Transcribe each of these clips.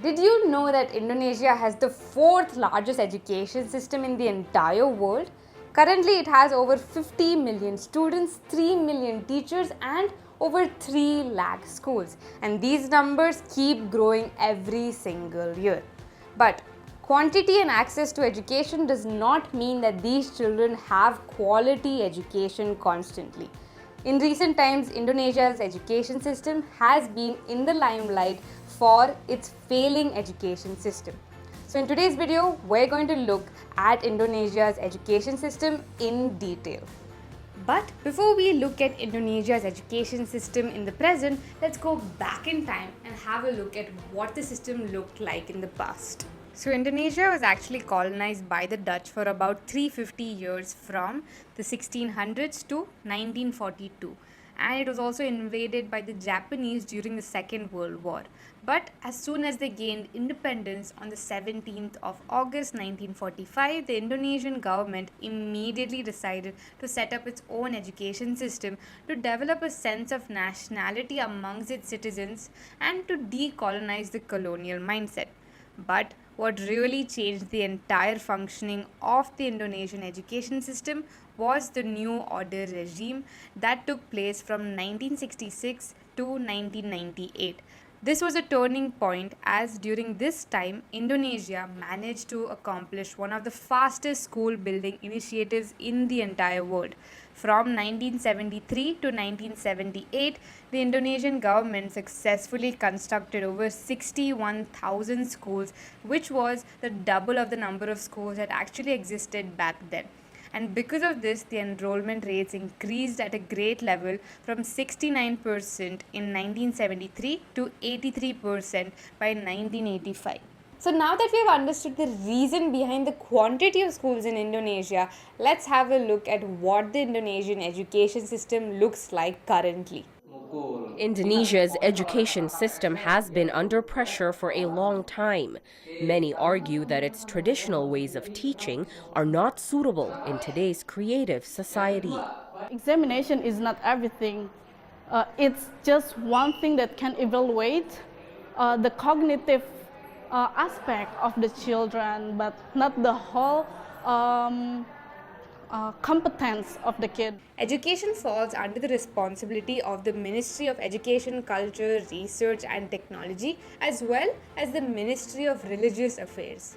Did you know that Indonesia has the fourth largest education system in the entire world? Currently, it has over 50 million students, 3 million teachers, and over 3 lakh schools. And these numbers keep growing every single year. But quantity and access to education does not mean that these children have quality education constantly. In recent times, Indonesia's education system has been in the limelight for its failing education system. So in today's video, we're going to look at Indonesia's education system in detail. But before we look at Indonesia's education system in the present, let's go back in time and have a look at what the system looked like in the past. So Indonesia was actually colonized by the Dutch for about 350 years from the 1600s to 1942, and it was also invaded by the Japanese during the Second World War. But as soon as they gained independence on the 17th of August 1945, the Indonesian government immediately decided to set up its own education system to develop a sense of nationality amongst its citizens and to decolonize the colonial mindset. But what really changed the entire functioning of the Indonesian education system was the New Order regime that took place from 1966 to 1998. This was a turning point as during this time, Indonesia managed to accomplish one of the fastest school building initiatives in the entire world. From 1973 to 1978, the Indonesian government successfully constructed over 61,000 schools, which was the double of the number of schools that actually existed back then. And because of this, the enrollment rates increased at a great level from 69% in 1973 to 83% by 1985. So now that we have understood the reason behind the quantity of schools in Indonesia, let's have a look at what the Indonesian education system looks like currently. Indonesia's education system has been under pressure for a long time. Many argue that its traditional ways of teaching are not suitable in today's creative society. Examination is not everything. It's just one thing that can evaluate the cognitive aspect of the children, but not the whole competence of the kid. Education falls under the responsibility of the Ministry of Education, Culture, Research and Technology, as well as the Ministry of Religious Affairs.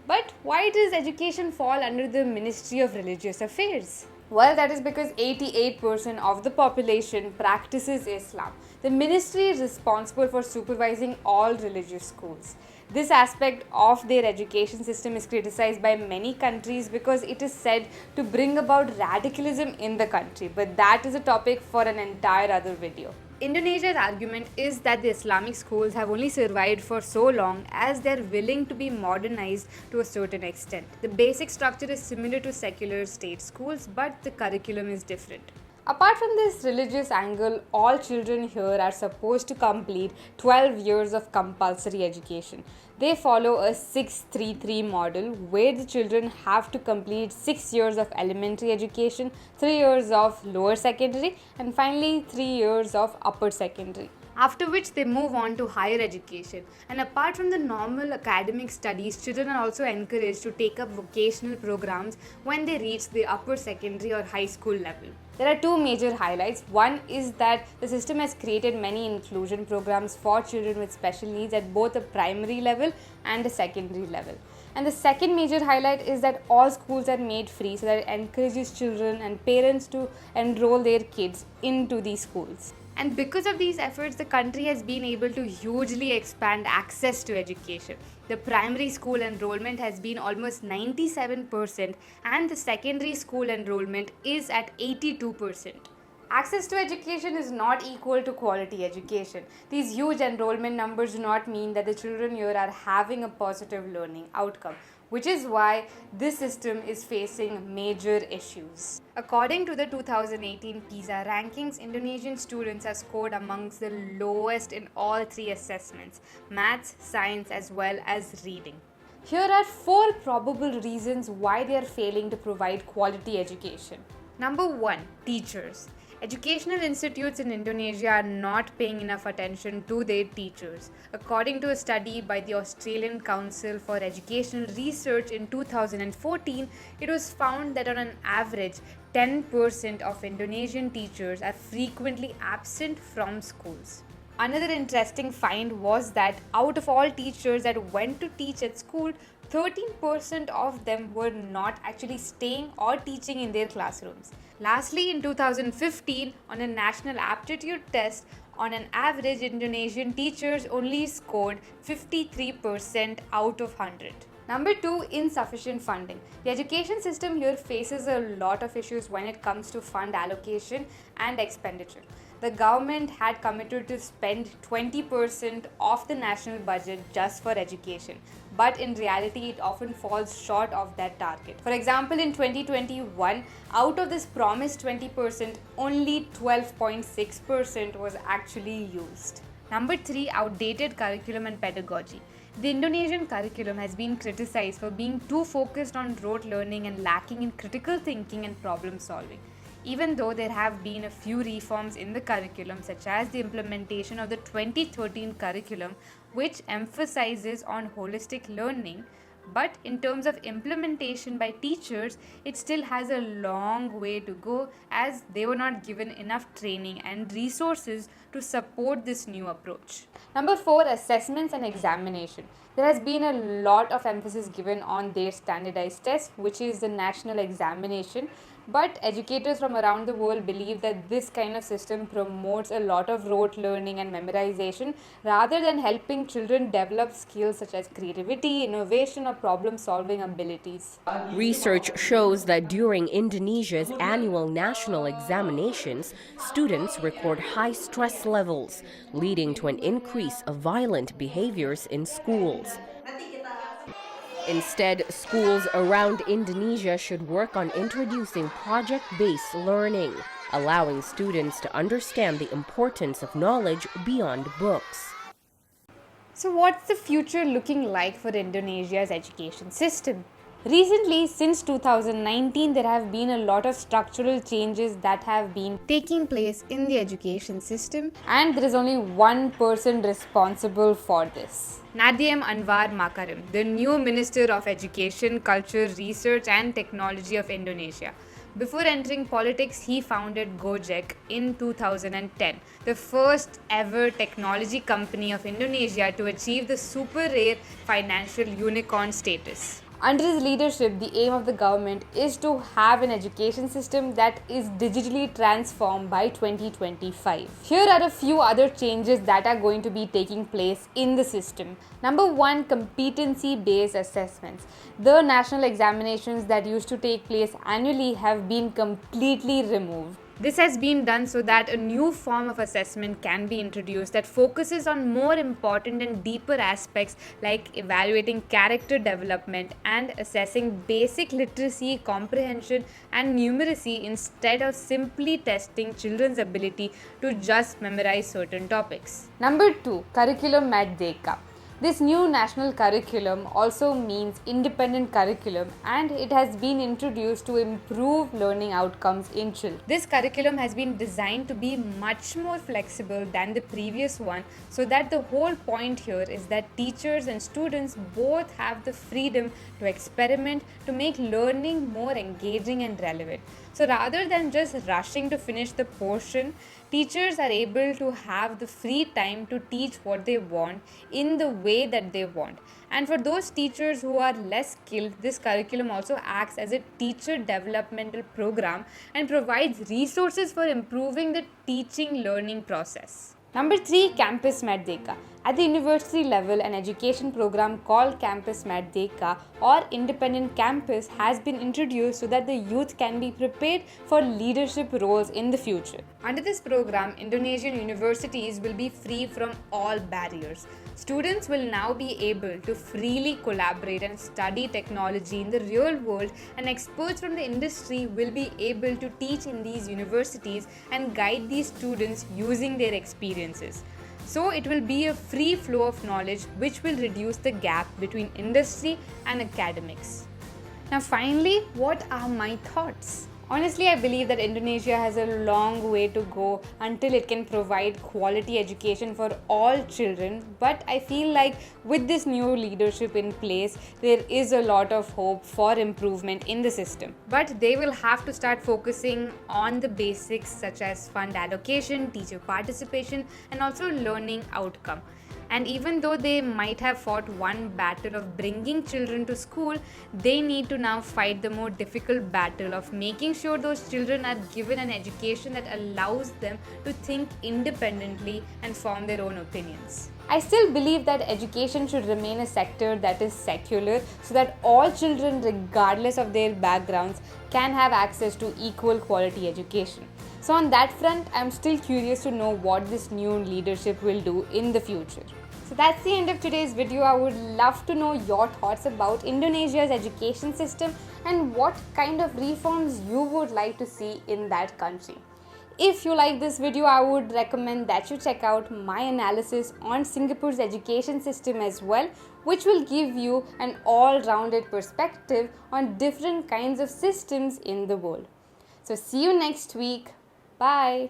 But why does education fall under the Ministry of Religious Affairs? Well, that is because 88% of the population practices Islam. The ministry is responsible for supervising all religious schools. This aspect of their education system is criticized by many countries because it is said to bring about radicalism in the country, but that is a topic for an entire other video. Indonesia's argument is that the Islamic schools have only survived for so long as they are willing to be modernized to a certain extent. The basic structure is similar to secular state schools, but the curriculum is different. Apart from this religious angle, all children here are supposed to complete 12 years of compulsory education. They follow a 6-3-3 model where the children have to complete 6 years of elementary education, 3 years of lower secondary, and finally 3 years of upper secondary. After which they move on to higher education. And apart from the normal academic studies, children are also encouraged to take up vocational programs when they reach the upper secondary or high school level. There are two major highlights. One is that the system has created many inclusion programs for children with special needs at both a primary level and a secondary level. And the second major highlight is that all schools are made free so that it encourages children and parents to enroll their kids into these schools. And because of these efforts, the country has been able to hugely expand access to education. The primary school enrollment has been almost 97% and the secondary school enrollment is at 82%. Access to education is not equal to quality education. These huge enrollment numbers do not mean that the children here are having a positive learning outcome, which is why this system is facing major issues. According to the 2018 PISA rankings, Indonesian students are scored amongst the lowest in all three assessments: maths, science, as well as reading. Here are 4 probable reasons why they are failing to provide quality education. Number 1, teachers. Educational institutes in Indonesia are not paying enough attention to their teachers. According to a study by the Australian Council for Educational Research in 2014, it was found that on an average, 10% of Indonesian teachers are frequently absent from schools. Another interesting find was that out of all teachers that went to teach at school, 13% of them were not actually staying or teaching in their classrooms. Lastly, in 2015, on a national aptitude test, on an average, Indonesian teachers only scored 53% out of 100. Number 2, insufficient funding. The education system here faces a lot of issues when it comes to fund allocation and expenditure. The government had committed to spend 20% of the national budget just for education, but in reality, it often falls short of that target. For example, in 2021, out of this promised 20%, only 12.6% was actually used. Number 3, outdated curriculum and pedagogy. The Indonesian curriculum has been criticized for being too focused on rote learning and lacking in critical thinking and problem solving. Even though there have been a few reforms in the curriculum, such as the implementation of the 2013 curriculum, which emphasizes on holistic learning, but in terms of implementation by teachers, it still has a long way to go as they were not given enough training and resources to support this new approach. Number 4, assessments and examination. There has been a lot of emphasis given on their standardized test, which is the national examination. But educators from around the world believe that this kind of system promotes a lot of rote learning and memorization rather than helping children develop skills such as creativity, innovation, or problem solving abilities. Research shows that during Indonesia's annual national examinations, students record high stress levels, leading to an increase of violent behaviors in schools. Instead, schools around Indonesia should work on introducing project-based learning, allowing students to understand the importance of knowledge beyond books. So, what's the future looking like for Indonesia's education system? Recently, since 2019, there have been a lot of structural changes that have been taking place in the education system, and there is only one person responsible for this. Nadiem Anwar Makarim, the new Minister of Education, Culture, Research and Technology of Indonesia. Before entering politics, he founded Gojek in 2010, the first ever technology company of Indonesia to achieve the super rare financial unicorn status. Under his leadership, the aim of the government is to have an education system that is digitally transformed by 2025. Here are a few other changes that are going to be taking place in the system. Number 1, competency-based assessments. The national examinations that used to take place annually have been completely removed. This has been done so that a new form of assessment can be introduced that focuses on more important and deeper aspects like evaluating character development and assessing basic literacy, comprehension, and numeracy instead of simply testing children's ability to just memorize certain topics. Number 2, Curriculum Merdeka. This new national curriculum also means independent curriculum, and it has been introduced to improve learning outcomes in children. This curriculum has been designed to be much more flexible than the previous one, so that the whole point here is that teachers and students both have the freedom to experiment to make learning more engaging and relevant. So rather than just rushing to finish the portion, teachers are able to have the free time to teach what they want in the way that they want. And for those teachers who are less skilled, this curriculum also acts as a teacher developmental program and provides resources for improving the teaching learning process. Number 3, Campus Merdeka. At the university level, an education program called Campus Merdeka or Independent Campus has been introduced so that the youth can be prepared for leadership roles in the future. Under this program, Indonesian universities will be free from all barriers. Students will now be able to freely collaborate and study technology in the real world, and experts from the industry will be able to teach in these universities and guide these students using their experiences. So it will be a free flow of knowledge which will reduce the gap between industry and academics. Now finally, what are my thoughts? Honestly, I believe that Indonesia has a long way to go until it can provide quality education for all children. But I feel like with this new leadership in place, there is a lot of hope for improvement in the system. But they will have to start focusing on the basics such as fund allocation, teacher participation, and also learning outcome. And even though they might have fought one battle of bringing children to school, they need to now fight the more difficult battle of making sure those children are given an education that allows them to think independently and form their own opinions. I still believe that education should remain a sector that is secular so that all children, regardless of their backgrounds, can have access to equal quality education. So, on that front, I'm still curious to know what this new leadership will do in the future. So that's the end of today's video. I would love to know your thoughts about Indonesia's education system and what kind of reforms you would like to see in that country. If you like this video, I would recommend that you check out my analysis on Singapore's education system as well, which will give you an all-rounded perspective on different kinds of systems in the world. So see you next week. Bye.